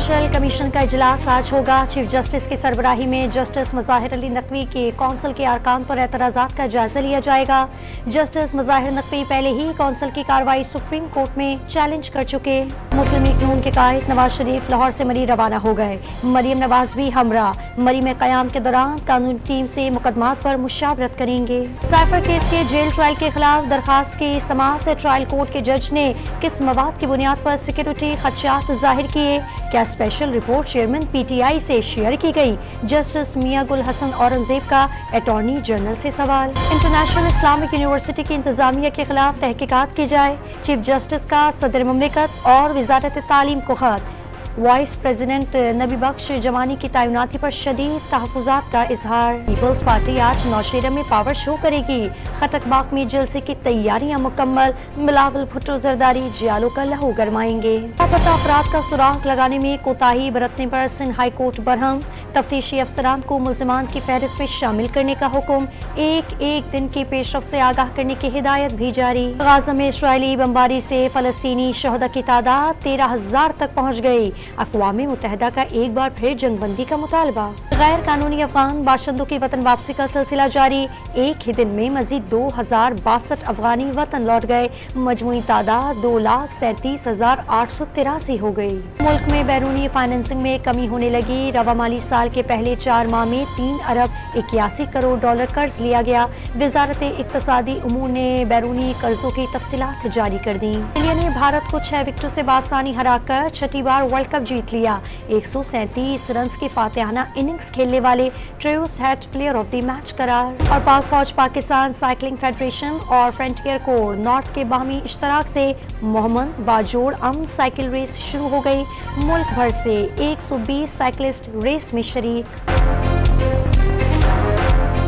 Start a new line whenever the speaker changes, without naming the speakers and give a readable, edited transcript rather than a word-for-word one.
Judicial commission का इजलास आज होगा। चीफ जस्टिस की सरबराही में जस्टिस मुज़ाहिर अली नकवी के कौंसिल के अरकान पर एतराज़ात का जायजा लिया जाएगा। जस्टिस मुज़ाहिर नकवी पहले ही कौंसिल की कार्रवाई सुप्रीम कोर्ट में चैलेंज कर चुके। मुस्लिम लीग नून के कायद नवाज शरीफ लाहौर से मरी रवाना हो गए। मरीम नवाज भी हमरा मरी में क़याम के दौरान कानूनी टीम से मुकदमात पर मुशावरत करेंगे। साइफर केस के जेल ट्रायल के खिलाफ दरखास्त की समाअत ट्रायल कोर्ट के जज ने किस मवाद की बुनियाद पर सिक्योरिटी खदशात जाहिर किए? क्या स्पेशल रिपोर्ट चेयरमैन पीटीआई से शेयर की गई? जस्टिस मियां गुल हसन औरंगजेब का अटॉर्नी जनरल से सवाल। इंटरनेशनल इस्लामिक यूनिवर्सिटी की इंतजामिया के खिलाफ तहकीकात की जाए। चीफ जस्टिस का सदर मुमलिकत और वजारत तालीम को खत। वाइस प्रेसिडेंट नबी बख्श जमानी की तैनाती पर शदीद तहफ़्फ़ुज़ात का इजहार। पीपल्स पार्टी आज नौशेरा में पावर शो करेगी। खटकबाग में जलसे की तैयारियां मुकम्मल। बिलावल भुट्टो जरदारी जियालो का लहू गरमाएंगे। लापता अफराद का सुराग लगाने में कोताही बरतने पर सिंध हाई कोर्ट बरहम। तफ्तीशी अफसरान को मुल्ज़िमान की फहरिस्त में शामिल करने का हुक्म। एक दिन की पेशरफ से आगाह करने की हिदायत भी जारी। गाज़ा में इस्राइली बमबारी से फ़लस्तीनी शहदा की तादाद 13,000 तक पहुँच गई। अक़वाम मुत्तहिदा का एक बार फिर जंगबंदी का मुतालबा। गैर कानूनी अफगान बाशिंदों की वतन वापसी का सिलसिला जारी। एक ही दिन में मजीद 2062 अफगानी वतन लौट गए। मजमूई तादाद 2,37,883 हो गई। मुल्क में बैरूनी फाइनेंसिंग में कमी होने लगी। रवा माली साल के पहले 4 माह में 3 अरब 81 करोड़ डॉलर कर्ज लिया गया। वजारत इक्तसादी उमूर ने बैरूनी कर्जों की तफसीलात जारी कर दी। इंडिया ने भारत को 6 विकेटों से बासानी हराकर छठी बार वर्ल्ड कप जीत लिया। 137 रन की फातिहाना इनिंग्स खेलने वाले Travis head player of the match करार। और पाक फौज पाकिस्तान साइकिलिंग फेडरेशन और फ्रंटियर कोर नॉर्थ के बाहमी इश्तराक से मोहम्मद बाजोड़ साइकिल रेस शुरू हो गई। मुल्क भर से 120 साइकिलिस्ट रेस में शरीक।